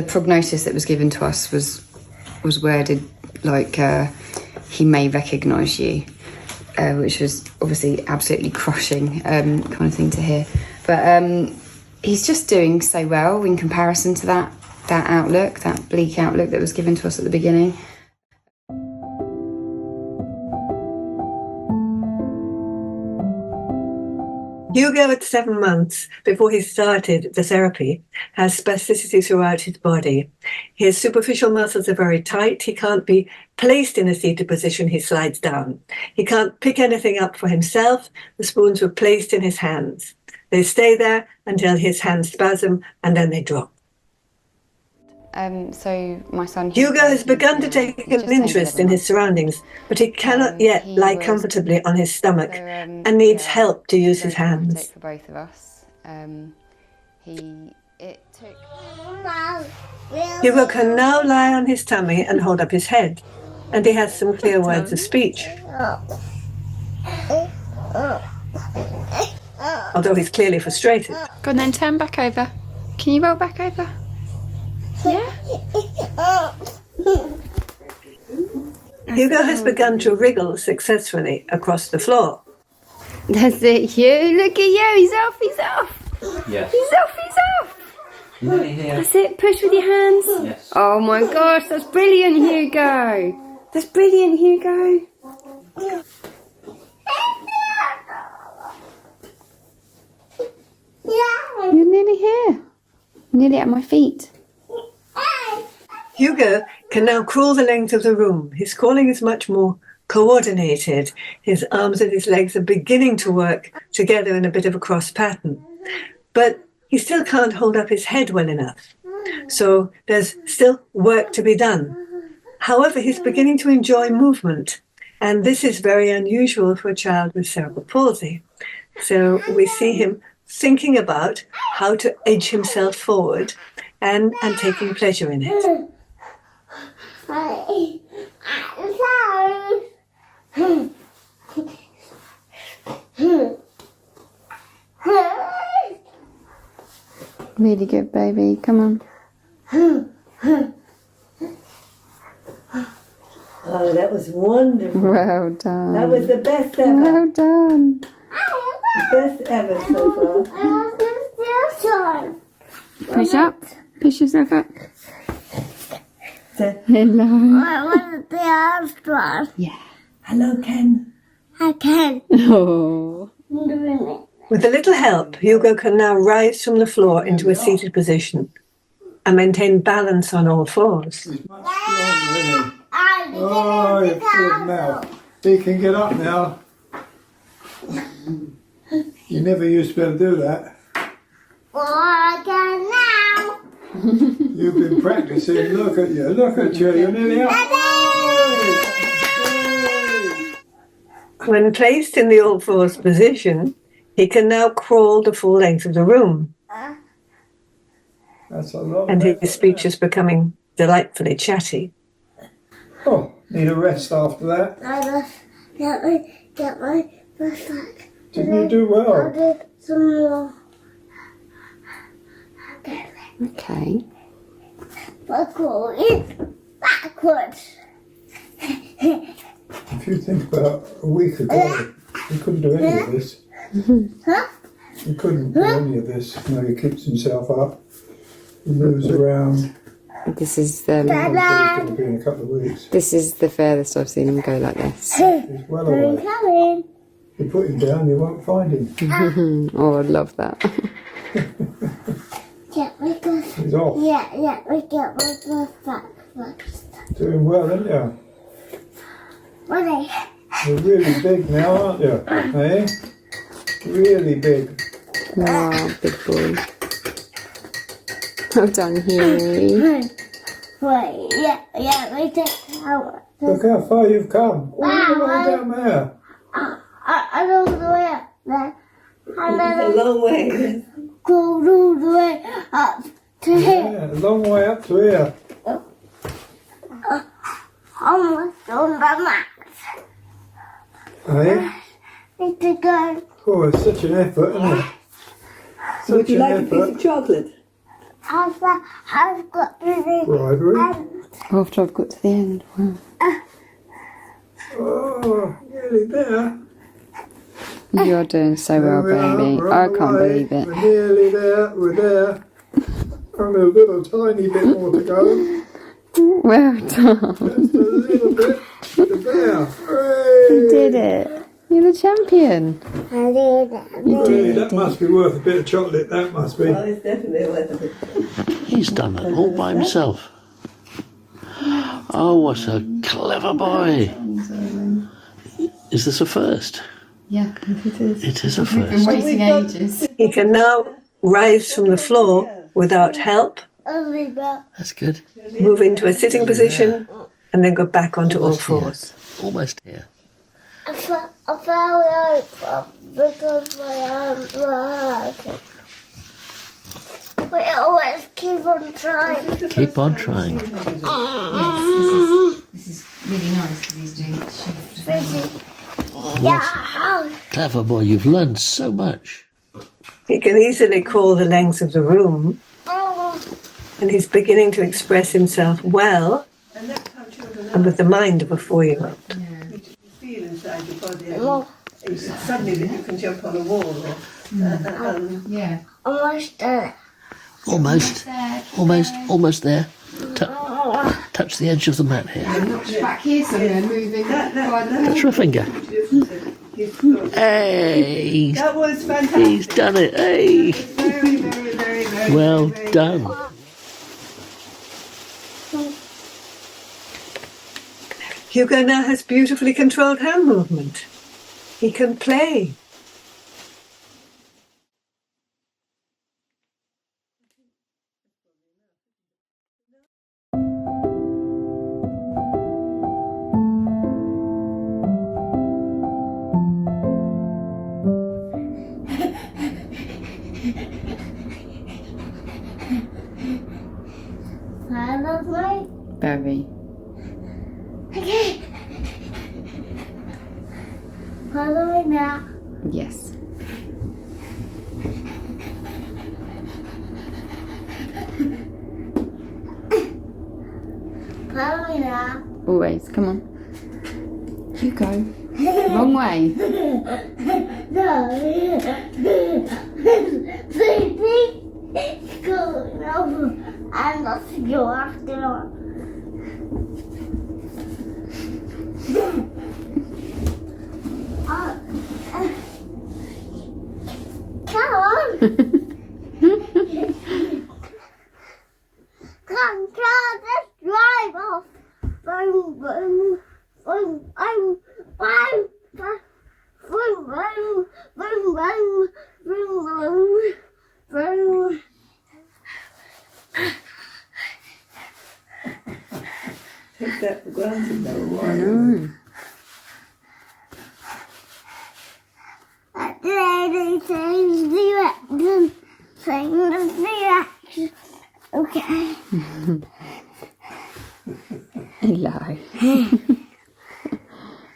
The prognosis that was given to us was worded like he may recognise you, which was obviously absolutely crushing kind of thing to hear. But he's just doing so well in comparison to that outlook, that bleak outlook that was given to us at the beginning. Hugo, at 7 months, before he started the therapy, has spasticity throughout his body. His superficial muscles are very tight. He can't be placed in a seated position. He slides down. He can't pick anything up for himself. The spoons were placed in his hands. They stay there until his hands spasm, and then they drop. So my son Hugo has begun to take an interest in his surroundings, but he cannot yet lie comfortably on his stomach and needs help to use his hands. For both of us. Hugo can now lie on his tummy and hold up his head, and he has some clear words of speech. Although he's clearly frustrated. Go on then, turn back over. Can you roll back over? Yeah? Hugo has begun to wriggle successfully across the floor. That's it, Hugh. Look at you. He's off. He's off. Yes. He's off. He's off. Nearly here. That's it. Push with your hands. Yes. Oh my gosh, that's brilliant, Hugo. That's brilliant, Hugo. You're nearly here. Nearly at my feet. Hugo can now crawl the length of the room. His crawling is much more coordinated. His arms and his legs are beginning to work together in a bit of a cross pattern. But he still can't hold up his head well enough. So there's still work to be done. However, he's beginning to enjoy movement. And this is very unusual for a child with cerebral palsy. So we see him thinking about how to edge himself forward and taking pleasure in it. Really good, baby. Come on. Oh, that was wonderful. Well done. That was the best ever. Well done. The best ever so far. Push up. Push yourself up. So, Hello. I want the last one. Yeah. hello, Ken. I can. Oh. With a little help, Hugo can now rise from the floor into a seated position and maintain balance on all fours. He's much stronger, isn't he? Oh, you're good now. He can get up now. You never used to be able to do that. Well, I can now. You've been practicing. Look at you. Look at you. You're nearly up. When placed in the all fours position, he can now crawl the full length of the room, That's a lot. and his speech is becoming delightfully chatty. Oh, need a rest after that. I just get my breath back. Didn't you do I'll well? do some more. Okay. Backwards. If you think about a week ago, you couldn't do any of this. Huh? You couldn't do any of this. No, he keeps himself up. He moves around. This is He's going to be in a couple of weeks. this is the furthest I've seen him go like this. He's well I'm away. coming. You put him down, you won't find him. Oh, I'd love that. Get my breath. He's off. Yeah, we get my breath back first. Doing well, aren't you? What are You're really big now, aren't you? Eh? Really big. Wow, big boy. Well done, Hughie. Wait, yeah, we take out. Look how far you've come. All the way down there. I don't know where there. And then A long way. go all the way up to here. Yeah, a long way up to here. Almost on the max. Eh? Need to go. Oh, it's such an effort, isn't it? Such Would you an like a piece effort. of chocolate? after I've got to the Bribery. After I've got to the end. Wow. Oh, nearly there. You're doing so well, There we are, baby. we're I on the can't way. believe it. We're nearly there. We're there. Only a little tiny bit more to go. Well done. Just a little bit. We're there. Hooray! You did it. You're the champion. I did it. Really, that must be worth a bit of chocolate. That must be. Oh, it's definitely worth a bit. He's done that all by himself. Oh, what a clever boy. Is this a first? Yeah, it is. It is a We've been first. waiting ages. He can now rise from the floor without help, That's good. move into a sitting position, and then go back onto all fours. Almost here. I fell over because my arms were hurting. We always keep on trying. Keep on trying. This is really nice because he's doing shift. Yeah. Clever boy, you've learned so much. He can easily call the length of the room, and he's beginning to express himself well and with the mind of a 4-year-old. Feel inside your body, and suddenly that you can jump on a wall. Or, Yeah. Almost done. Almost there. Touch the edge of the mat here. Back here somewhere, moving by the Touch your finger. Hey, that was fantastic. he's done it. Hey, Very, very, very, very. well very, very done. Hugo now has beautifully controlled hand movement. He can play. Very. Okay. Follow me now. Yes. Follow me now. Always. Come on. Hugo. Wrong way. No. Please. Go over. I'm not go after all. Come on. Come, let's drive off. Boom, boom, boom, boom, boom, boom, boom, boom, boom, boom, boom, boom. Take that for granted, though. I know. At the lady change direction. Change direction. Okay. Hello.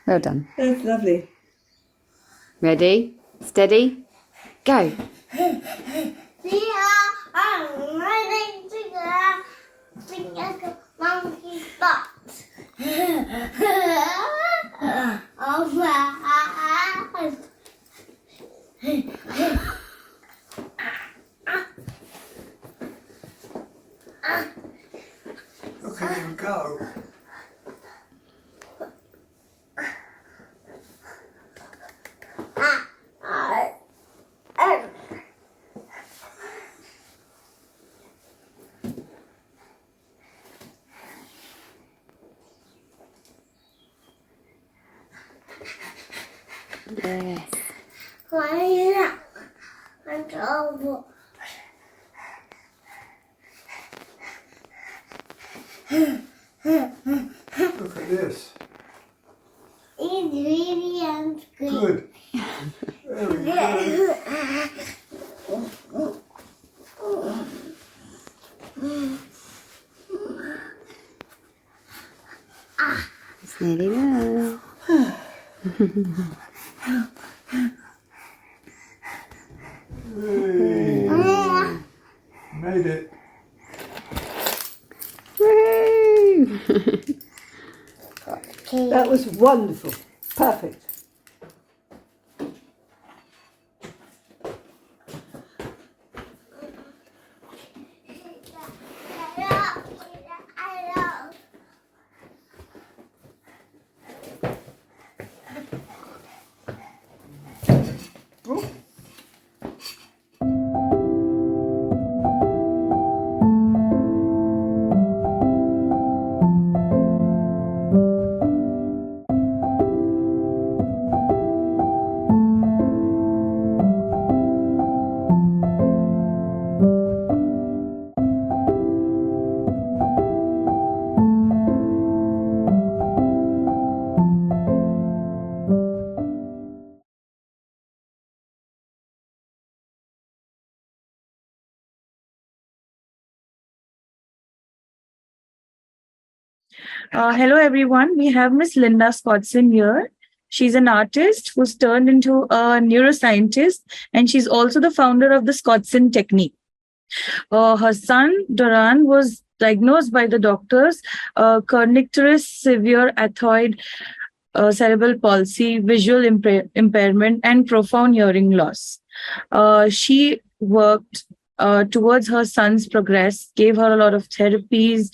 Well done. That's lovely. Ready? Steady? Go. See I'm ready to go. Think like a monkey butt. Oh my. Look at him go. Yes. Why I'm trouble. Look at this. It's really unscreen. Good. Very good. It's nearly there. Hey. Made it. Wonderful. Perfect. Hello, everyone. We have Miss Linda Scottson here. She's an artist who's turned into a neuroscientist, and she's also the founder of the Scottson technique. Her son, Doran, was diagnosed by the doctors kernicterus severe athoid cerebral palsy, visual impairment, and profound hearing loss. She worked towards her son's progress, gave her a lot of therapies,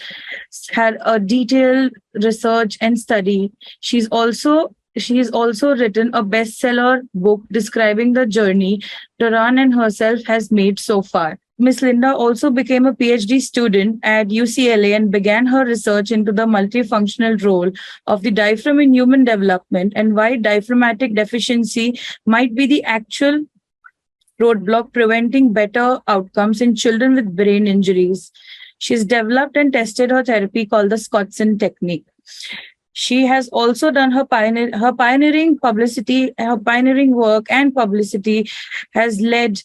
had a detailed research and study. She has also written a bestseller book describing the journey Doran and herself has made so far. Miss Linda also became a PhD student at UCLA and began her research into the multifunctional role of the diaphragm in human development and why diaphragmatic deficiency might be the actual roadblock preventing better outcomes in children with brain injuries. She's developed and tested her therapy called the Scottson technique. She has also done her pioneering work and publicity has led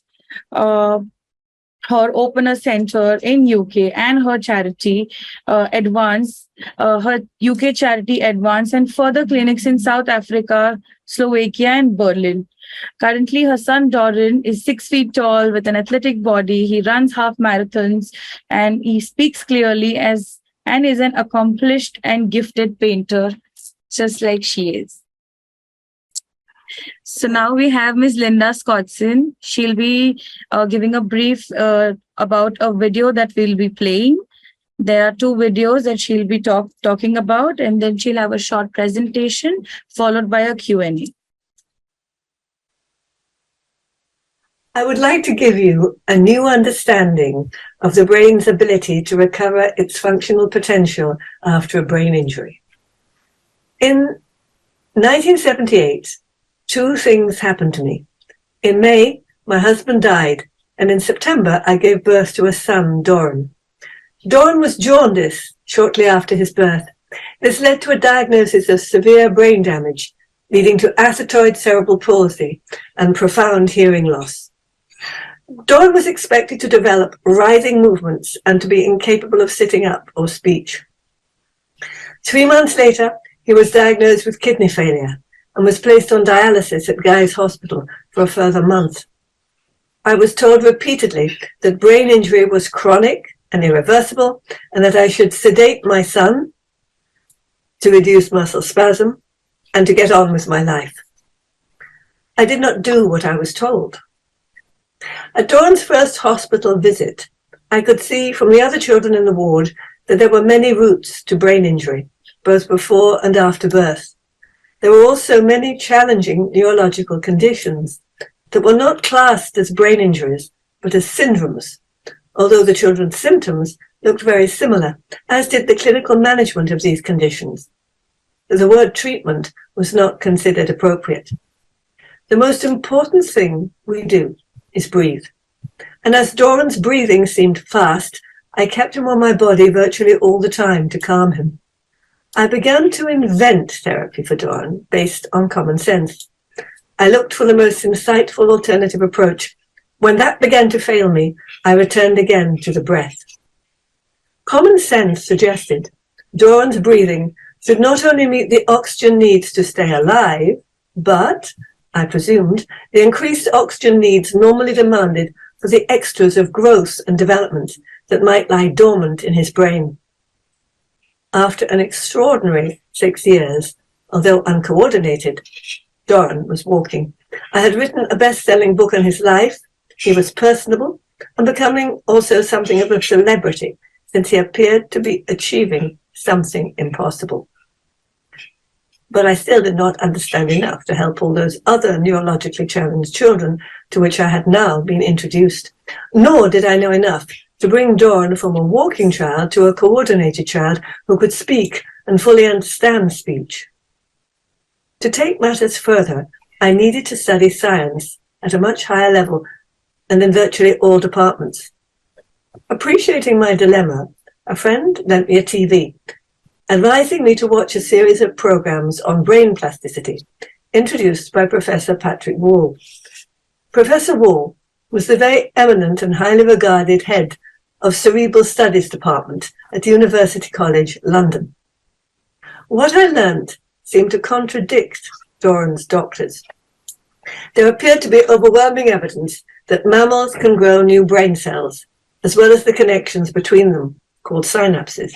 her Opener Center in UK and her charity her UK charity Advance, and further clinics in South Africa, Slovakia, and Berlin. Currently, her son Doran is 6 feet tall with an athletic body. He runs half marathons and he speaks clearly and is an accomplished and gifted painter, just like she is. So now we have Ms. Linda Scottson. She'll be giving a brief about a video that we'll be playing. There are 2 videos that she'll be talking about, and then she'll have a short presentation followed by a Q&A. I would like to give you a new understanding of the brain's ability to recover its functional potential after a brain injury. In 1978, 2 things happened to me. In May, my husband died, and in September, I gave birth to a son, Doran. Doran was jaundiced shortly after his birth. This led to a diagnosis of severe brain damage, leading to athoid cerebral palsy and profound hearing loss. Doran was expected to develop writhing movements and to be incapable of sitting up or speech. 3 months later, he was diagnosed with kidney failure and was placed on dialysis at Guy's Hospital for a further month. I was told repeatedly that brain injury was chronic and irreversible, and that I should sedate my son to reduce muscle spasm and to get on with my life. I did not do what I was told. At Doran's first hospital visit, I could see from the other children in the ward that there were many routes to brain injury, both before and after birth. There were also many challenging neurological conditions that were not classed as brain injuries, but as syndromes, although the children's symptoms looked very similar, as did the clinical management of these conditions. The word treatment was not considered appropriate. The most important thing we do is breathe. And as Doran's breathing seemed fast, I kept him on my body virtually all the time to calm him. I began to invent therapy for Doran based on common sense. I looked for the most insightful alternative approach. When that began to fail me, I returned again to the breath. Common sense suggested Doran's breathing should not only meet the oxygen needs to stay alive, but, I presumed, the increased oxygen needs normally demanded for the extras of growth and development that might lie dormant in his brain. After an extraordinary 6 years, although uncoordinated. Doran was walking. I had written a best-selling book on his life. He was personable and becoming also something of a celebrity, since he appeared to be achieving something impossible. But I still did not understand enough to help all those other neurologically challenged children to which I had now been introduced. Nor did I know enough to bring Doran from a walking child to a coordinated child who could speak and fully understand speech. To take matters further, I needed to study science at a much higher level and in virtually all departments. Appreciating my dilemma, a friend lent me a TV, advising me to watch a series of programs on brain plasticity, introduced by Professor Patrick Wall. Professor Wall was the very eminent and highly regarded head of Cerebral Studies Department at University College, London. What I learned seemed to contradict Doran's doctors. There appeared to be overwhelming evidence that mammals can grow new brain cells, as well as the connections between them, called synapses,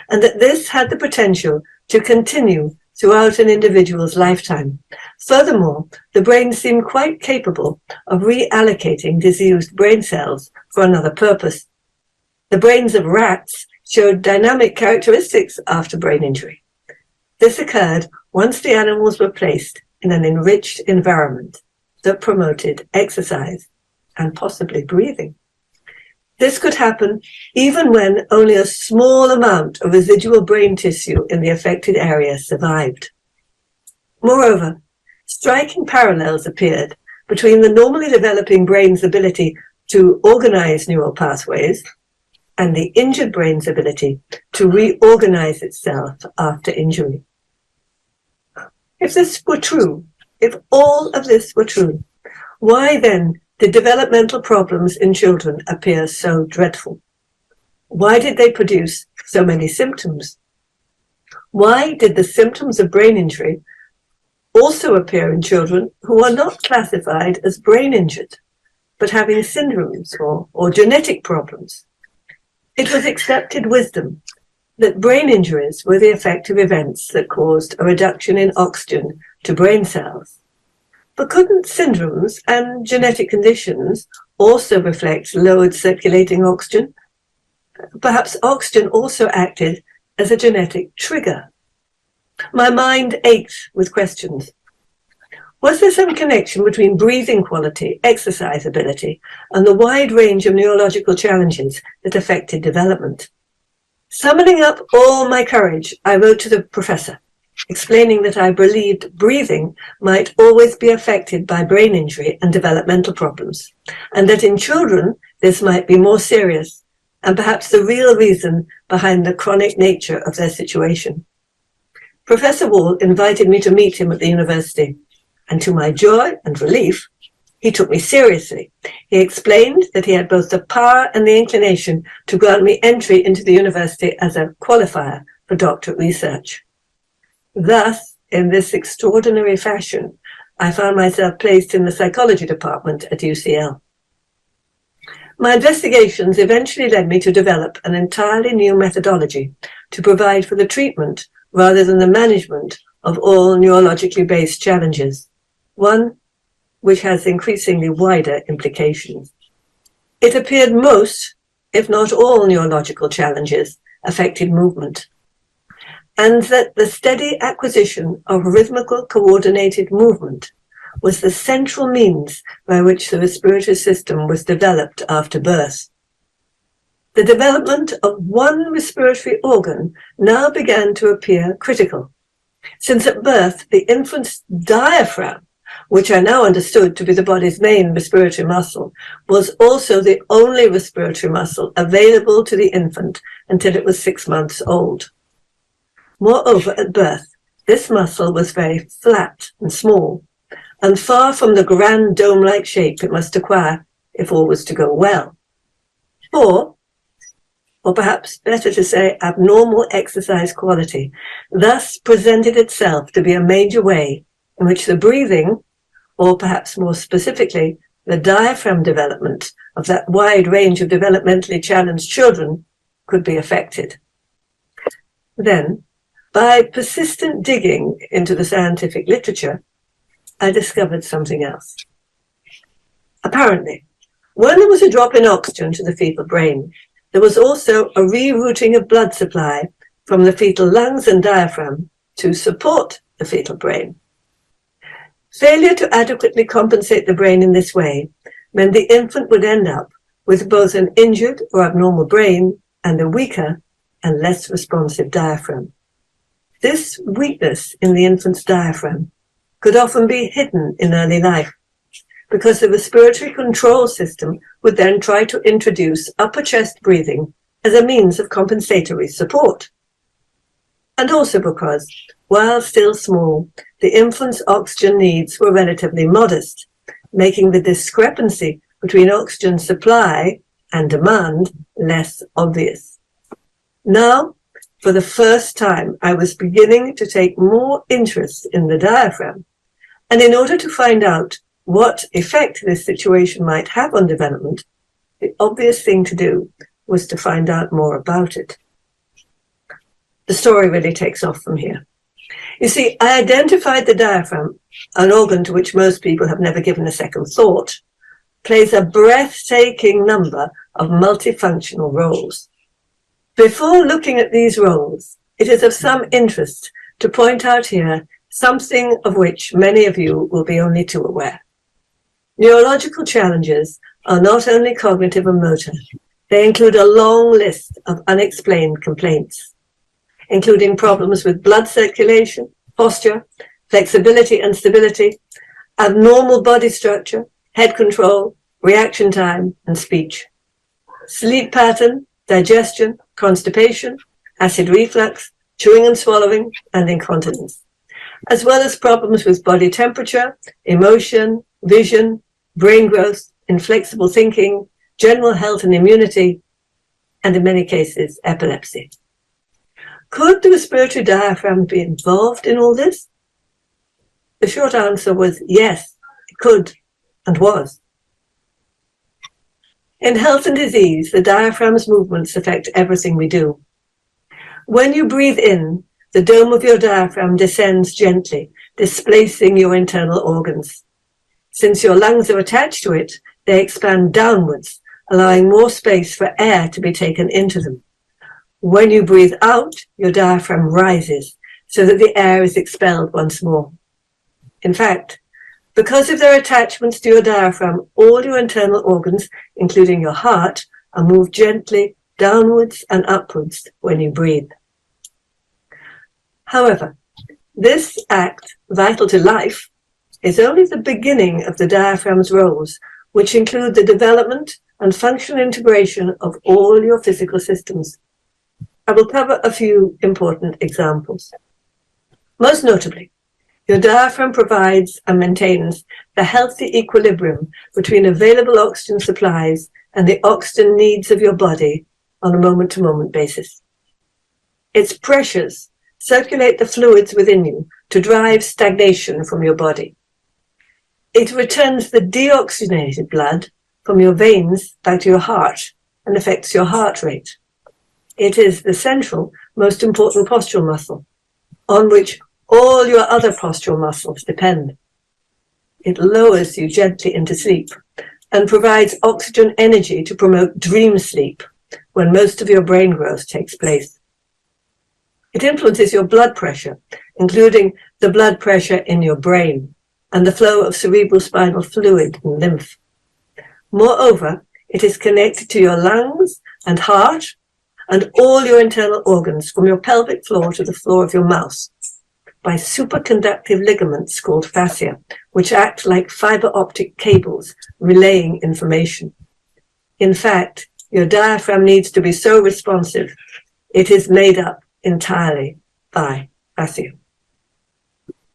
and that this had the potential to continue throughout an individual's lifetime. Furthermore, the brain seemed quite capable of reallocating disused brain cells for another purpose. The brains of rats showed dynamic characteristics after brain injury. This occurred once the animals were placed in an enriched environment that promoted exercise and possibly breathing. This could happen even when only a small amount of residual brain tissue in the affected area survived. Moreover, striking parallels appeared between the normally developing brain's ability to organize neural pathways and the injured brain's ability to reorganize itself after injury. If this were true, if all of this were true, why then did developmental problems in children appear so dreadful? Why did they produce so many symptoms? Why did the symptoms of brain injury also appear in children who are not classified as brain injured, but having syndromes or genetic problems? It was accepted wisdom that brain injuries were the effect of events that caused a reduction in oxygen to brain cells. But couldn't syndromes and genetic conditions also reflect lowered circulating oxygen? Perhaps oxygen also acted as a genetic trigger. My mind ached with questions. Was there some connection between breathing quality, exercise ability, and the wide range of neurological challenges that affected development? Summoning up all my courage, I wrote to the professor, explaining that I believed breathing might always be affected by brain injury and developmental problems, and that in children this might be more serious and perhaps the real reason behind the chronic nature of their situation. Professor Wall invited me to meet him at the university, and to my joy and relief, he took me seriously. He explained that he had both the power and the inclination to grant me entry into the university as a qualifier for doctorate research. Thus, in this extraordinary fashion, I found myself placed in the psychology department at UCL. My investigations eventually led me to develop an entirely new methodology to provide for the treatment rather than the management of all neurologically based challenges, one which has increasingly wider implications. It appeared most, if not all, neurological challenges affected movement, and that the steady acquisition of rhythmical coordinated movement was the central means by which the respiratory system was developed after birth. The development of one respiratory organ now began to appear critical, since at birth the infant's diaphragm, which I now understood to be the body's main respiratory muscle, was also the only respiratory muscle available to the infant until it was 6 months old. Moreover, at birth, this muscle was very flat and small, and far from the grand dome-like shape it must acquire if all was to go well. Or perhaps better to say abnormal exercise quality, thus presented itself to be a major way in which the breathing, or perhaps more specifically, the diaphragm development of that wide range of developmentally challenged children could be affected. Then, By persistent digging into the scientific literature, I discovered something else. Apparently, when there was a drop in oxygen to the fetal brain, there was also a rerouting of blood supply from the fetal lungs and diaphragm to support the fetal brain. Failure to adequately compensate the brain in this way meant the infant would end up with both an injured or abnormal brain and a weaker and less responsive diaphragm. This weakness in the infant's diaphragm could often be hidden in early life, because the respiratory control system would then try to introduce upper chest breathing as a means of compensatory support. And also because, while still small, the infant's oxygen needs were relatively modest, making the discrepancy between oxygen supply and demand less obvious. Now, for the first time, I was beginning to take more interest in the diaphragm, and in order to find out what effect this situation might have on development, the obvious thing to do was to find out more about it. The story really takes off from here. You see, I identified the diaphragm, an organ to which most people have never given a second thought, plays a breathtaking number of multifunctional roles. Before looking at these roles, it is of some interest to point out here something of which many of you will be only too aware. Neurological challenges are not only cognitive and motor, they include a long list of unexplained complaints, including problems with blood circulation, posture, flexibility and stability, abnormal body structure, head control, reaction time, and speech, sleep pattern, digestion, constipation, acid reflux, chewing and swallowing, and incontinence, as well as problems with body temperature, emotion, vision, brain growth, inflexible thinking, general health and immunity, and in many cases, epilepsy. Could the respiratory diaphragm be involved in all this? The short answer was yes, it could and was. In health and disease, the diaphragm's movements affect everything we do. When you breathe in, the dome of your diaphragm descends gently, displacing your internal organs. Since your lungs are attached to it, they expand downwards, allowing more space for air to be taken into them. When you breathe out, your diaphragm rises so that the air is expelled once more. In fact, because of their attachments to your diaphragm, all your internal organs, including your heart, are moved gently downwards and upwards when you breathe. However, this act, vital to life, is only the beginning of the diaphragm's roles, which include the development and functional integration of all your physical systems. I will cover a few important examples. Most notably, your diaphragm provides and maintains the healthy equilibrium between available oxygen supplies and the oxygen needs of your body on a moment-to-moment basis. Its pressures circulate the fluids within you to drive stagnation from your body. It returns the deoxygenated blood from your veins back to your heart and affects your heart rate. It is the central, most important postural muscle, on which all your other postural muscles depend. It lowers you gently into sleep and provides oxygen energy to promote dream sleep when most of your brain growth takes place. It influences your blood pressure, including the blood pressure in your brain and the flow of cerebrospinal fluid and lymph. Moreover, it is connected to your lungs and heart and all your internal organs from your pelvic floor to the floor of your mouth by superconductive ligaments called fascia, which act like fiber optic cables relaying information. In fact, your diaphragm needs to be so responsive, it is made up entirely by fascia.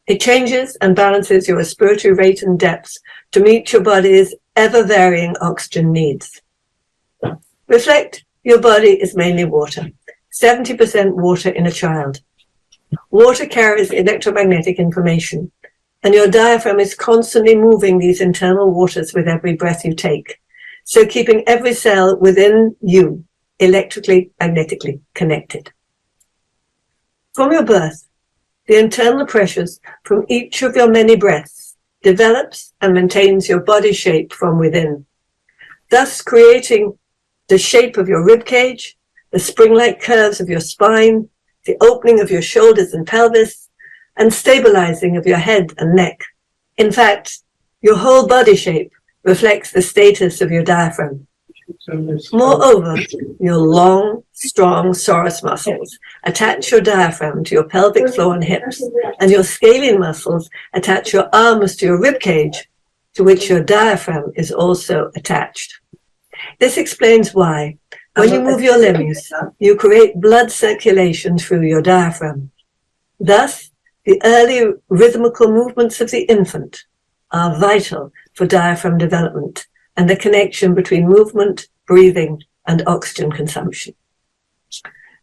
It changes and balances your respiratory rate and depth to meet your body's ever-varying oxygen needs. Reflect, your body is mainly water, 70% water in a child. Water carries electromagnetic information, and your diaphragm is constantly moving these internal waters with every breath you take, so keeping every cell within you electrically, magnetically connected. From your birth, the internal pressures from each of your many breaths develops and maintains your body shape from within, thus creating the shape of your rib cage, the spring-like curves of your spine, the opening of your shoulders and pelvis, and stabilizing of your head and neck. In fact, your whole body shape reflects the status of your diaphragm. Moreover, your long, strong psoas muscles attach your diaphragm to your pelvic floor and hips, and your scalene muscles attach your arms to your rib cage, to which your diaphragm is also attached. This explains why, when you move your limbs, you create blood circulation through your diaphragm. Thus, the early rhythmical movements of the infant are vital for diaphragm development and the connection between movement, breathing, and oxygen consumption.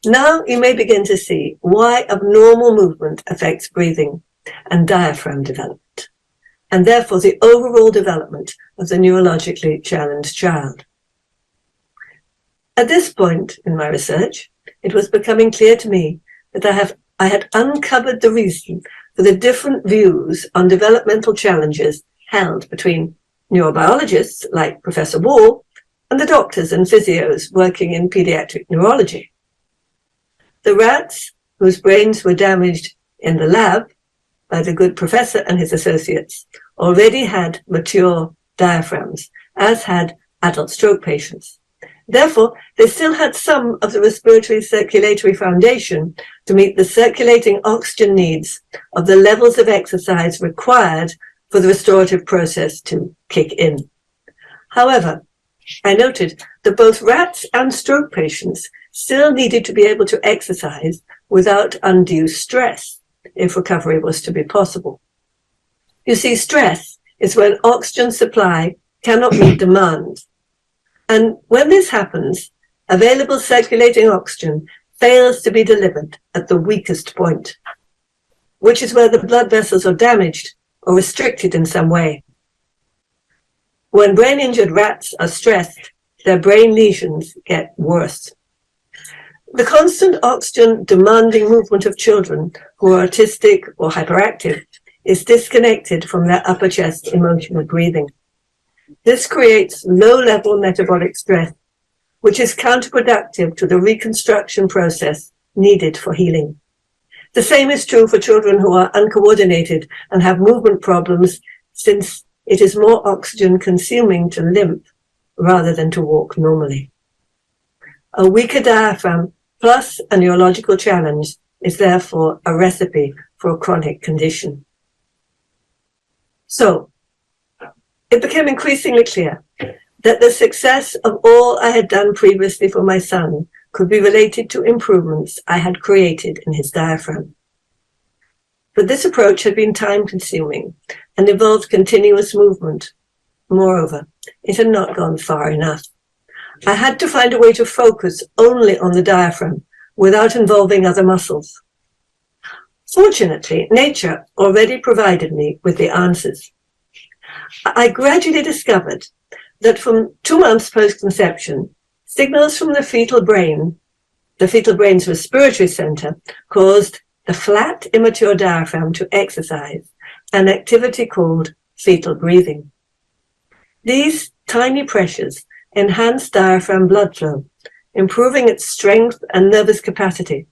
Now you may begin to see why abnormal movement affects breathing and diaphragm development, and therefore the overall development of the neurologically challenged child. At this point in my research, it was becoming clear to me that I had uncovered the reason for the different views on developmental challenges held between neurobiologists like Professor Wall and the doctors and physios working in pediatric neurology. The rats whose brains were damaged in the lab by the good professor and his associates already had mature diaphragms, as had adult stroke patients. Therefore, they still had some of the respiratory circulatory foundation to meet the circulating oxygen needs of the levels of exercise required for the restorative process to kick in. However, I noted that both rats and stroke patients still needed to be able to exercise without undue stress if recovery was to be possible. You see, stress is when oxygen supply cannot meet demand. And when this happens, available circulating oxygen fails to be delivered at the weakest point, which is where the blood vessels are damaged or restricted in some way. When brain-injured rats are stressed, their brain lesions get worse. The constant oxygen-demanding movement of children who are autistic or hyperactive is disconnected from their upper chest emotional breathing. This creates low-level metabolic stress, which is counterproductive to the reconstruction process needed for healing. The same is true for children who are uncoordinated and have movement problems, since it is more oxygen consuming to limp rather than to walk normally. A weaker diaphragm plus a neurological challenge is therefore a recipe for a chronic condition. So, it became increasingly clear that the success of all I had done previously for my son could be related to improvements I had created in his diaphragm. But this approach had been time-consuming and involved continuous movement. Moreover, it had not gone far enough. I had to find a way to focus only on the diaphragm without involving other muscles. Fortunately, nature already provided me with the answers. I gradually discovered that from 2 months post-conception, signals from the fetal brain's respiratory center, caused the flat, immature diaphragm to exercise, an activity called fetal breathing. These tiny pressures enhance diaphragm blood flow, improving its strength and nervous capacity.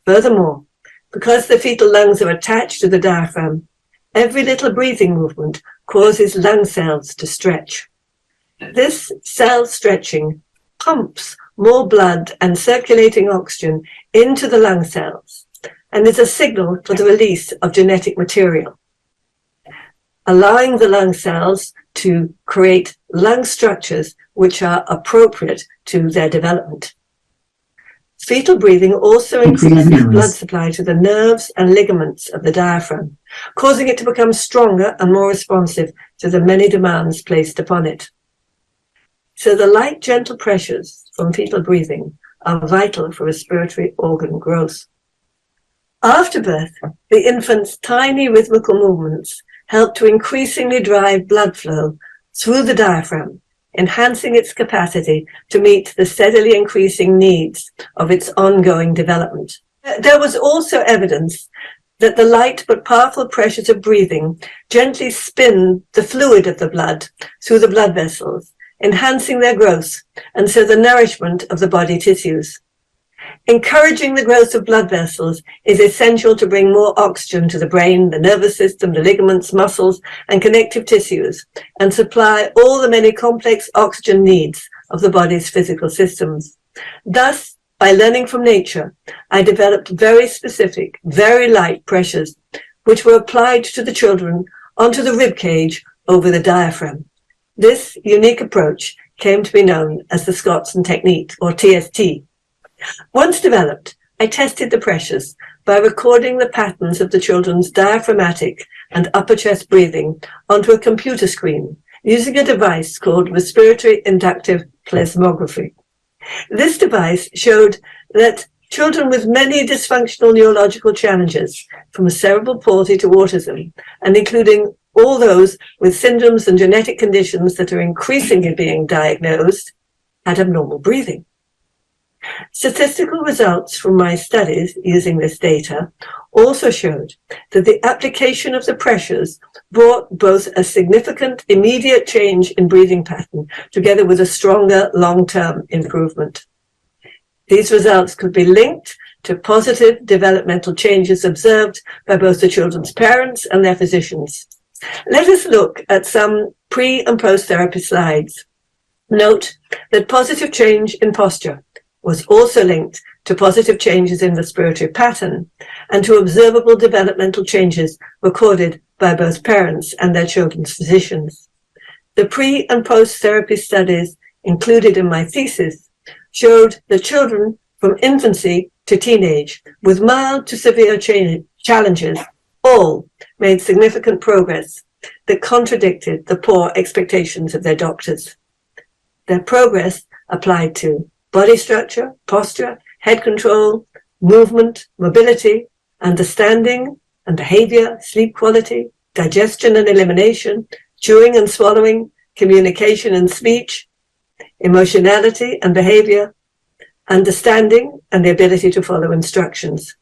Furthermore, because the fetal lungs are attached to the diaphragm, every little breathing movement causes lung cells to stretch. This cell stretching pumps more blood and circulating oxygen into the lung cells and is a signal for the release of genetic material, allowing the lung cells to create lung structures which are appropriate to their development. Fetal breathing also increases blood supply to the nerves and ligaments of the diaphragm, causing it to become stronger and more responsive to the many demands placed upon it. So the light, gentle pressures from fetal breathing are vital for respiratory organ growth. After birth, the infant's tiny rhythmical movements help to increasingly drive blood flow through the diaphragm, enhancing its capacity to meet the steadily increasing needs of its ongoing development. There was also evidence that the light but powerful pressures of breathing gently spin the fluid of the blood through the blood vessels, enhancing their growth and so the nourishment of the body tissues. Encouraging the growth of blood vessels is essential to bring more oxygen to the brain, the nervous system, the ligaments, muscles, and connective tissues, and supply all the many complex oxygen needs of the body's physical systems. Thus, by learning from nature, I developed very specific, very light pressures, which were applied to the children onto the rib cage over the diaphragm. This unique approach came to be known as the Scottson technique, or TST. Once developed, I tested the pressures by recording the patterns of the children's diaphragmatic and upper chest breathing onto a computer screen using a device called respiratory inductive plethysmography. This device showed that children with many dysfunctional neurological challenges, from cerebral palsy to autism, and including all those with syndromes and genetic conditions that are increasingly being diagnosed, had abnormal breathing. Statistical results from my studies using this data also showed that the application of the pressures brought both a significant immediate change in breathing pattern together with a stronger long-term improvement. These results could be linked to positive developmental changes observed by both the children's parents and their physicians. Let us look at some pre- and post-therapy slides. Note that positive change in posture was also linked to positive changes in respiratory pattern and to observable developmental changes recorded by both parents and their children's physicians. The pre- and post-therapy studies included in my thesis showed that children from infancy to teenage with mild to severe challenges all made significant progress that contradicted the poor expectations of their doctors. Their progress applied to body structure, posture, head control, movement, mobility, understanding and behavior, sleep quality, digestion and elimination, chewing and swallowing, communication and speech, emotionality and behavior, understanding and the ability to follow instructions.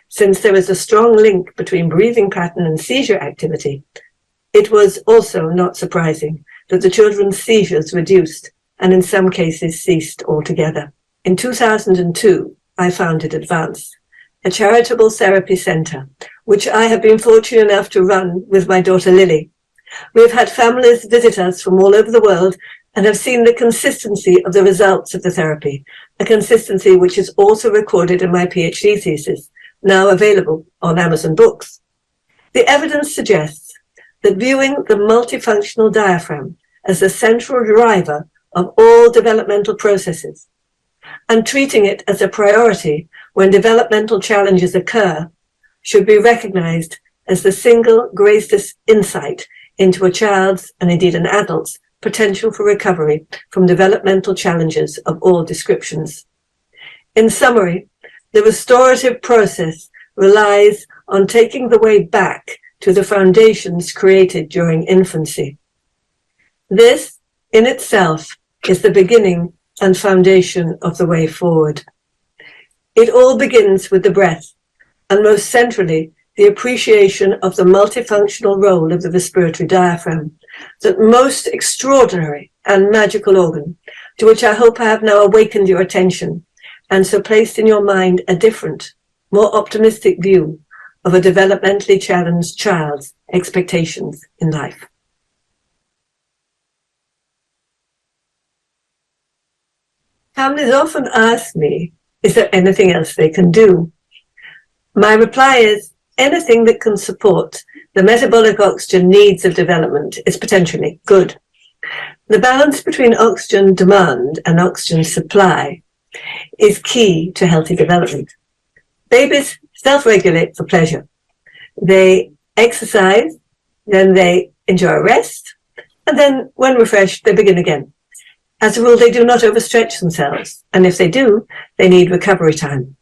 Since there is a strong link between breathing pattern and seizure activity, it was also not surprising that the children's seizures reduced and in some cases ceased altogether. In 2002, I founded Advance, a charitable therapy centre, which I have been fortunate enough to run with my daughter Lily. We have had families visit us from all over the world and have seen the consistency of the results of the therapy, a consistency which is also recorded in my PhD thesis, now available on Amazon Books. The evidence suggests that viewing the multifunctional diaphragm as the central driver of all developmental processes and treating it as a priority when developmental challenges occur should be recognized as the single greatest insight into a child's and indeed an adult's potential for recovery from developmental challenges of all descriptions. In summary, the restorative process relies on taking the way back to the foundations created during infancy. This, in itself, is the beginning and foundation of the way forward. It all begins with the breath, and most centrally, the appreciation of the multifunctional role of the respiratory diaphragm, that most extraordinary and magical organ, to which I hope I have now awakened your attention, and so placed in your mind a different, more optimistic view of a developmentally challenged child's expectations in life. Families often ask me, is there anything else they can do? My reply is, anything that can support the metabolic oxygen needs of development is potentially good. The balance between oxygen demand and oxygen supply is key to healthy development. Babies self-regulate for pleasure. They exercise, then they enjoy rest, and then when refreshed, they begin again. As a rule, they do not overstretch themselves, and if they do, they need recovery time.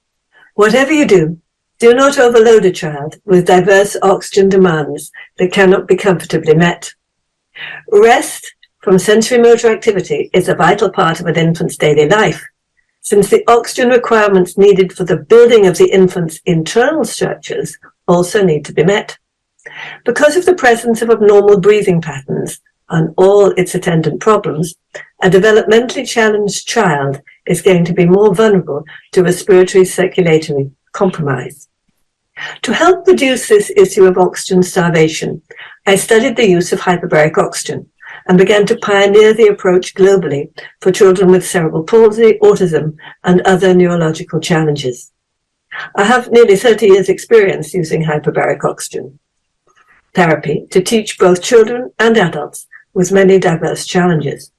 Whatever you do, do not overload a child with diverse oxygen demands that cannot be comfortably met. Rest from sensory motor activity is a vital part of an infant's daily life. since the oxygen requirements needed for the building of the infant's internal structures also need to be met. Because of the presence of abnormal breathing patterns and all its attendant problems, a developmentally challenged child is going to be more vulnerable to respiratory circulatory compromise. To help reduce this issue of oxygen starvation, I studied the use of hyperbaric oxygen and began to pioneer the approach globally for children with cerebral palsy, autism, and other neurological challenges. I have nearly 30 years' experience using hyperbaric oxygen therapy to teach both children and adults with many diverse challenges.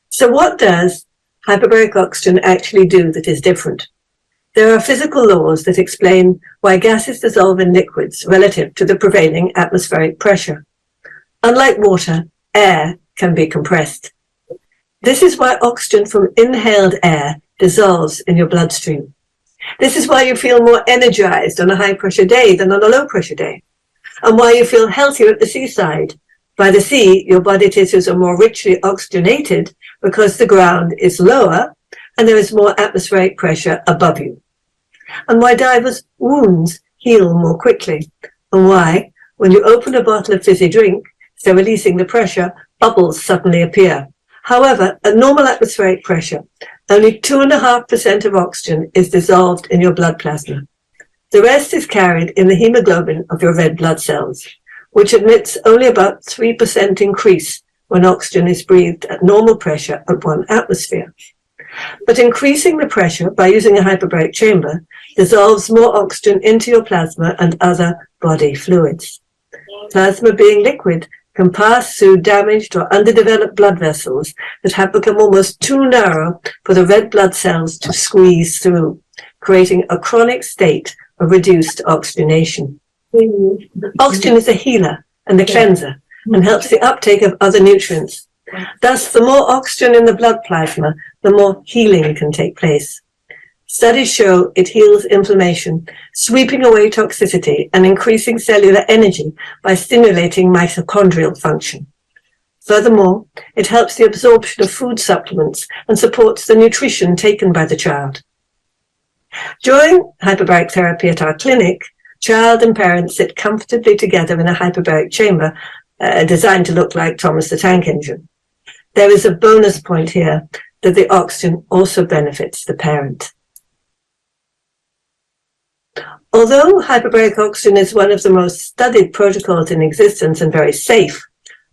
So what does hyperbaric oxygen actually do that is different? There are physical laws that explain why gases dissolve in liquids relative to the prevailing atmospheric pressure. Unlike water, air can be compressed. This is why oxygen from inhaled air dissolves in your bloodstream. This is why you feel more energized on a high-pressure day than on a low-pressure day, and why you feel healthier at the seaside. By the sea, your body tissues are more richly oxygenated because the ground is lower and there is more atmospheric pressure above you. And why divers' wounds heal more quickly, and why, when you open a bottle of fizzy drink, so releasing the pressure, bubbles suddenly appear. However, at normal atmospheric pressure, only 2.5% of oxygen is dissolved in your blood plasma. The rest is carried in the hemoglobin of your red blood cells, which admits only about 3% increase when oxygen is breathed at normal pressure at 1 atmosphere. But increasing the pressure by using a hyperbaric chamber dissolves more oxygen into your plasma and other body fluids. Plasma, being liquid, can pass through damaged or underdeveloped blood vessels that have become almost too narrow for the red blood cells to squeeze through, creating a chronic state of reduced oxygenation. Oxygen is a healer and a cleanser and helps the uptake of other nutrients. Thus, the more oxygen in the blood plasma, the more healing can take place. Studies show it heals inflammation, sweeping away toxicity and increasing cellular energy by stimulating mitochondrial function. Furthermore, it helps the absorption of food supplements and supports the nutrition taken by the child. During hyperbaric therapy at our clinic, child and parents sit comfortably together in a hyperbaric chamber designed to look like Thomas the Tank Engine. There is a bonus point here that the oxygen also benefits the parent. Although hyperbaric oxygen is one of the most studied protocols in existence and very safe,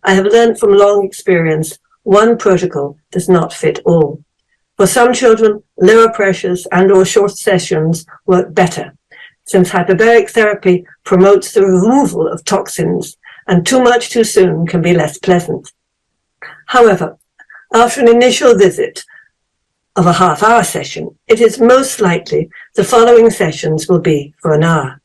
I have learned from long experience one protocol does not fit all. For some children, lower pressures and or short sessions work better, since hyperbaric therapy promotes the removal of toxins, and too much too soon can be less pleasant. However, after an initial visit of a half-hour session, it is most likely the following sessions will be for an hour.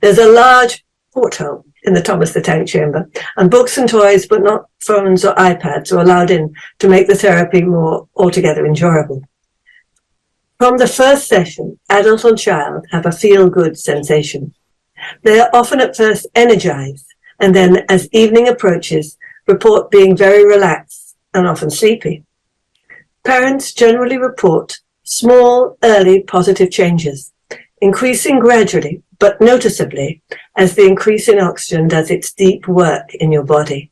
There's a large porthole in the Thomas the Tank chamber, and books and toys, but not phones or iPads, are allowed in to make the therapy more altogether enjoyable. From the first session, adult or child have a feel-good sensation. They are often at first energized, and then as evening approaches, report being very relaxed and often sleepy. Parents generally report small, early positive changes, increasing gradually but noticeably as the increase in oxygen does its deep work in your body.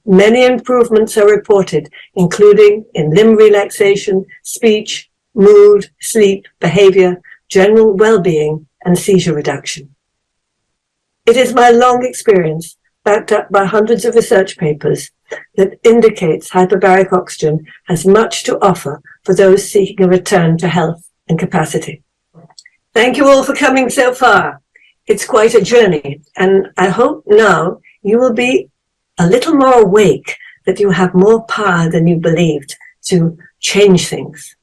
Many improvements are reported, including in limb relaxation, speech, mood, sleep, behavior, general well-being, and seizure reduction. It is my long experience, backed up by hundreds of research papers, that indicates hyperbaric oxygen has much to offer for those seeking a return to health and capacity. Thank you all for coming so far. It's quite a journey, and I hope now you will be a little more awake, that you have more power than you believed to change things.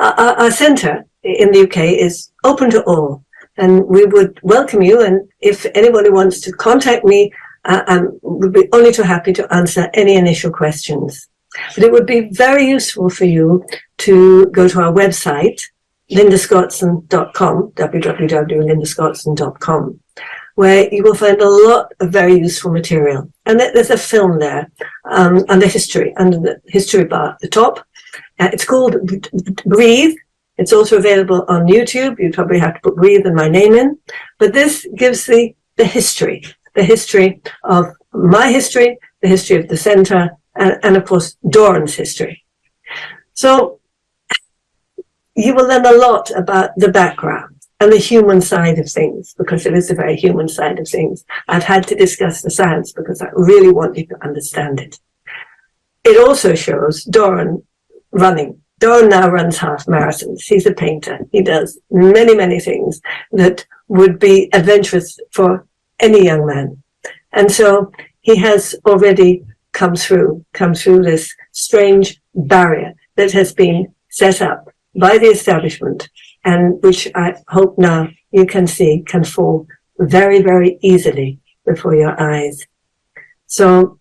Our centre in the UK is open to all, and we would welcome you, and if anybody wants to contact me, we'd be only too happy to answer any initial questions. But it would be very useful for you to go to our website, lindascottson.com, www.lindascottson.com, where you will find a lot of very useful material. And there's a film there, and the history, under the history bar at the top. It's called Breathe. It's also available on YouTube. You probably have to put Breathe and my name in. But this gives the history of my history, the history of the centre, and of course, Doran's history. So you will learn a lot about the background and the human side of things, because it is a very human side of things. I've had to discuss the science because I really want you to understand it. It also shows Doran running. Doran now runs half marathons. He's a painter. He does many, many things that would be adventurous for any young man. And so he has already come through this strange barrier that has been set up by the establishment, and which I hope now you can see can fall very, very easily before your eyes. So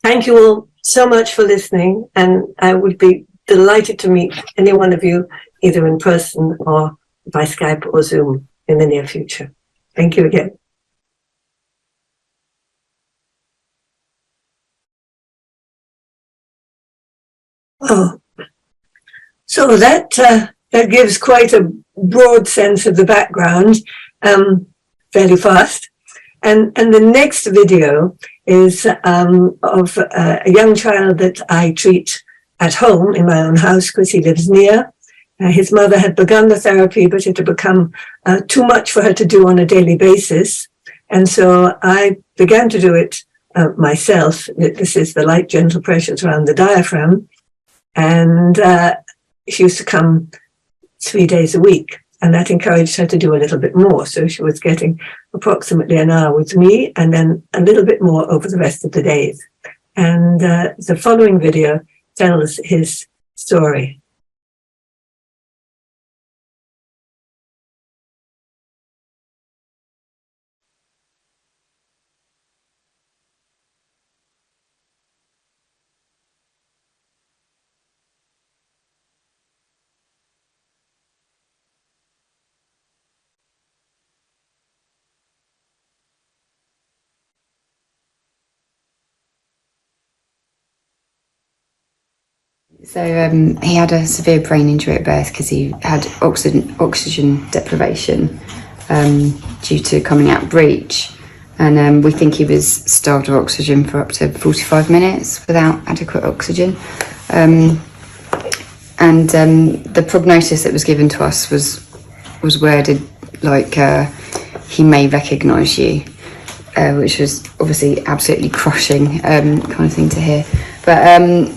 thank you all so much for listening, and I would be delighted to meet any one of you either in person or by Skype or Zoom in the near future. Thank you again. Oh, so that gives quite a broad sense of the background, fairly fast. And the next video is of a young child that I treat at home in my own house because he lives near. His mother had begun the therapy, but it had become too much for her to do on a daily basis. And so I began to do it myself. This is the light, gentle pressures around the diaphragm. And she used to come 3 days a week, and that encouraged her to do a little bit more. So she was getting approximately an hour with me and then a little bit more over the rest of the days. And the following video tells his story. So he had a severe brain injury at birth because he had oxygen deprivation due to coming out breech, and we think he was starved of oxygen for up to 45 minutes without adequate oxygen. And the prognosis that was given to us was worded like he may recognise you, which was obviously absolutely crushing kind of thing to hear. But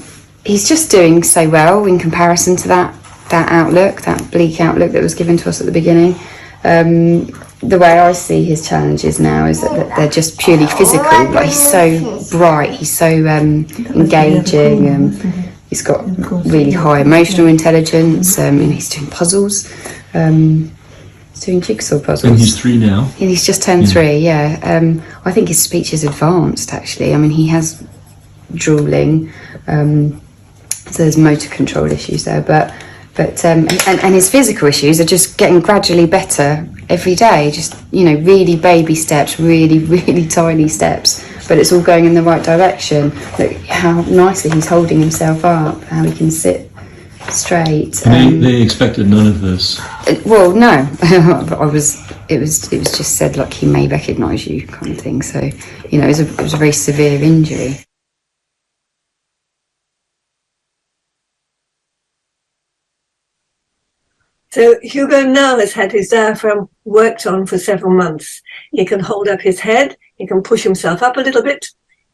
he's just doing so well in comparison to that outlook, that bleak outlook that was given to us at the beginning. The way I see his challenges now is that they're just purely physical. Like, he's so bright, he's so engaging, he's got really high emotional intelligence, and he's doing puzzles, he's doing jigsaw puzzles. And he's 3 now? And he's just turned 3, yeah. I think his speech is advanced, actually. I mean, he has drooling, so there's motor control issues there, but and his physical issues are just getting gradually better every day, just, you know, really baby steps, really, really tiny steps, but it's all going in the right direction. Look how nicely he's holding himself up, how he can sit straight. They expected none of this. Well, no, it was just said like he may recognise you kind of thing. So, you know, it was a very severe injury. So Hugo now has had his diaphragm worked on for several months. He can hold up his head, he can push himself up a little bit.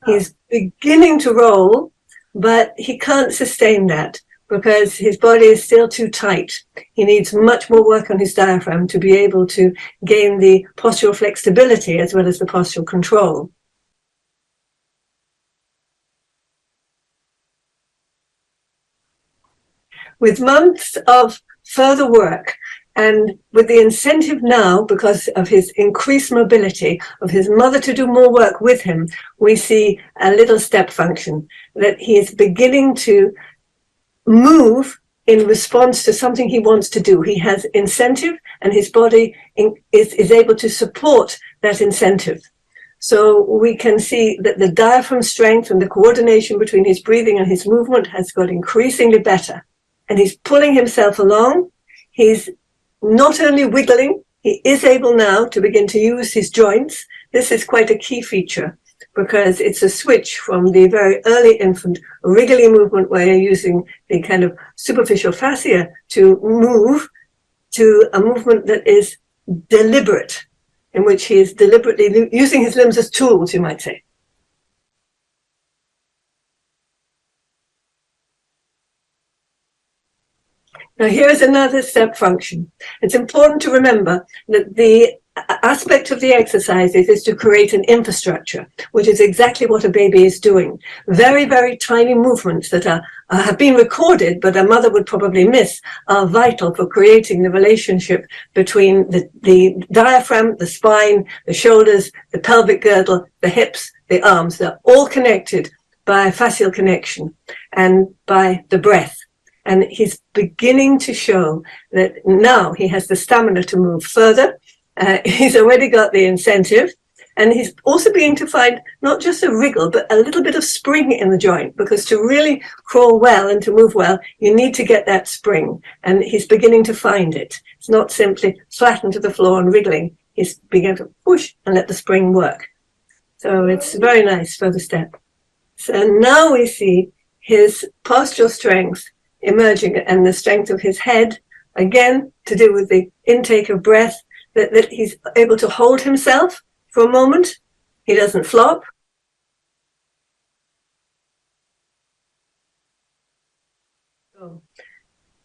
He's beginning to roll, but he can't sustain that because his body is still too tight. He needs much more work on his diaphragm to be able to gain the postural flexibility as well as the postural control. With months of further work, and with the incentive now, because of his increased mobility, of his mother to do more work with him, we see a little step function that he is beginning to move in response to something he wants to do. He has incentive, and his body is able to support that incentive. So we can see that the diaphragm strength and the coordination between his breathing and his movement has got increasingly better. and he's pulling himself along. He's not only wiggling, he is able now to begin to use his joints. This is quite a key feature because it's a switch from the very early infant wriggly movement where you're using the kind of superficial fascia to move to a movement that is deliberate, in which he is deliberately using his limbs as tools, you might say. Now here's another step function. It's important to remember that the aspect of the exercises is to create an infrastructure, which is exactly what a baby is doing. Very, very tiny movements that have been recorded, but a mother would probably miss, are vital for creating the relationship between the diaphragm, the spine, the shoulders, the pelvic girdle, the hips, the arms. They're all connected by a fascial connection and by the breath. And he's beginning to show that now he has the stamina to move further. He's already got the incentive. And he's also beginning to find not just a wriggle, but a little bit of spring in the joint, because to really crawl well and to move well, you need to get that spring. And he's beginning to find it. It's not simply flattened to the floor and wriggling. He's beginning to push and let the spring work. So it's a very nice further step. So now we see his postural strength emerging, and the strength of his head, again, to do with the intake of breath, that he's able to hold himself for a moment. He doesn't flop.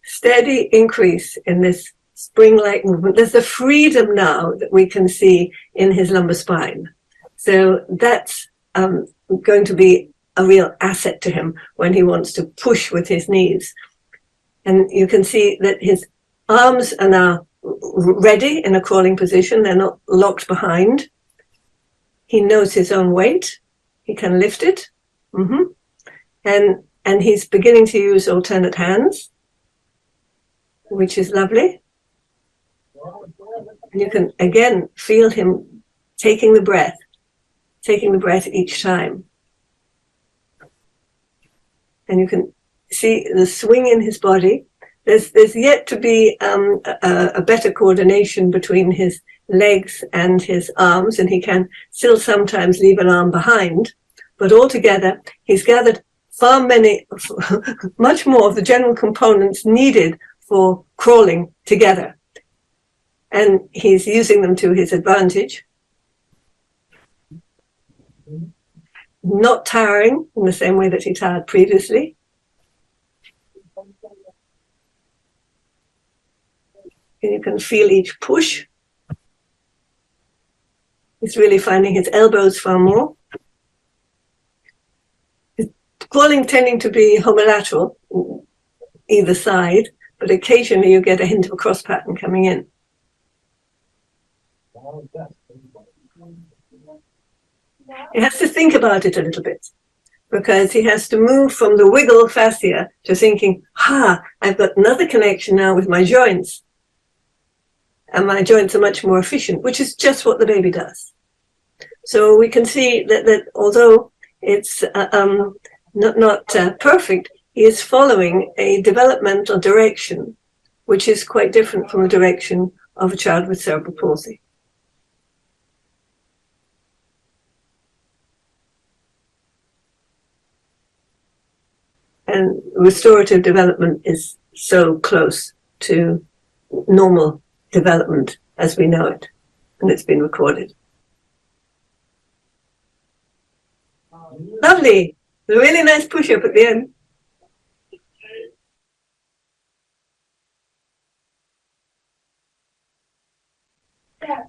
Steady increase in this spring-like movement. There's the freedom now that we can see in his lumbar spine. So that's going to be a real asset to him when he wants to push with his knees. And you can see that his arms are now ready in a crawling position. They're not locked behind. He knows his own weight. He can lift it. And he's beginning to use alternate hands, which is lovely. And you can, again, feel him taking the breath each time. And you can see the swing in his body. There's yet to be a better coordination between his legs and his arms, and he can still sometimes leave an arm behind. But altogether, he's gathered much more of the general components needed for crawling together. And he's using them to his advantage. Not tiring in the same way that he tired previously. And you can feel each push. He's really finding his elbows far more. His crawling tending to be homolateral, either side, but occasionally you get a hint of a cross pattern coming in. He has to think about it a little bit, because he has to move from the wiggle fascia to thinking, I've got another connection now with my joints. And my joints are much more efficient, which is just what the baby does. So we can see that although it's not perfect, he is following a developmental direction, which is quite different from the direction of a child with cerebral palsy. And restorative development is so close to normal development as we know it, and it's been recorded. Lovely. A really nice push-up at the end.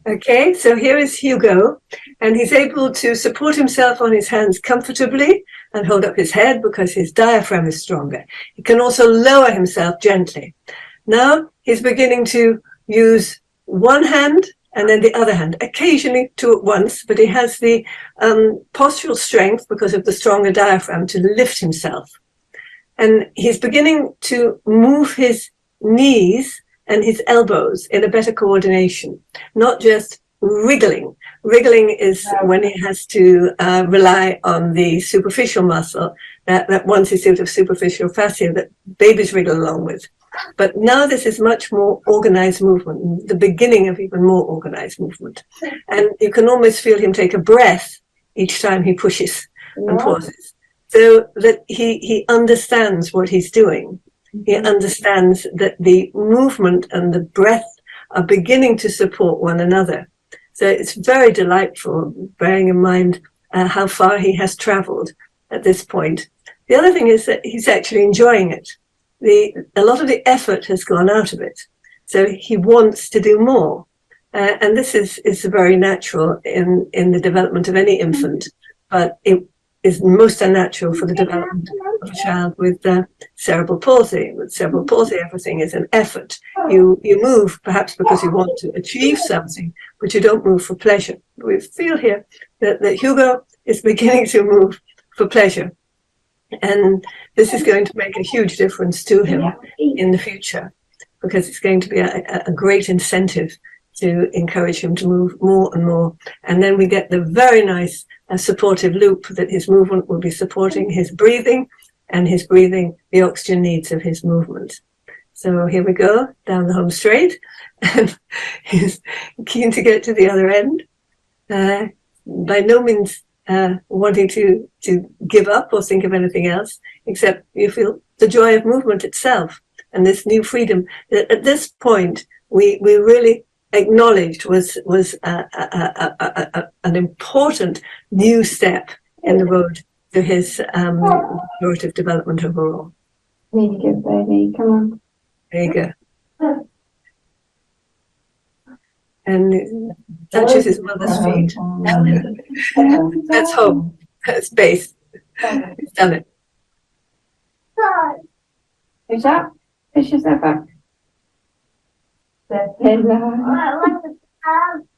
Okay, so here is Hugo, and he's able to support himself on his hands comfortably and hold up his head because his diaphragm is stronger. He can also lower himself gently. Now he's beginning to use one hand and then the other hand, occasionally two at once, but he has the postural strength because of the stronger diaphragm to lift himself. And he's beginning to move his knees and his elbows in a better coordination, not just wriggling. Wriggling is when he has to rely on the superficial muscle, that one sort of superficial fascia that babies wriggle along with. But now this is much more organized movement, the beginning of even more organized movement. And you can almost feel him take a breath each time he pushes and pauses. So that he understands what he's doing. He understands that the movement and the breath are beginning to support one another. So it's very delightful, bearing in mind how far he has traveled at this point. The other thing is that he's actually enjoying it. A lot of the effort has gone out of it. So he wants to do more. And this is very natural in the development of any infant, but it is most unnatural for the development of a child with cerebral palsy. With cerebral palsy, everything is an effort. You move perhaps because you want to achieve something, but you don't move for pleasure. We feel here that Hugo is beginning to move for pleasure. And this is going to make a huge difference to him in the future, because it's going to be a great incentive to encourage him to move more and more. And then we get the very nice supportive loop that his movement will be supporting his breathing, and his breathing the oxygen needs of his movement. So here we go, down the home straight, and he's keen to get to the other end. By no means wanting to give up or think of anything else, except you feel the joy of movement itself and this new freedom that at this point we really acknowledged was an important new step in the road to his restorative development overall. Really good, baby. Come on. There you go. And touches his mother's feet. That's home. That's base. He's done it. Who's that? Push yourself up. The pillow. Oh.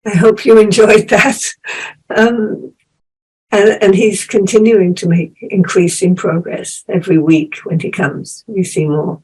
I hope you enjoyed that. And he's continuing to make increasing progress every week when he comes. We see more.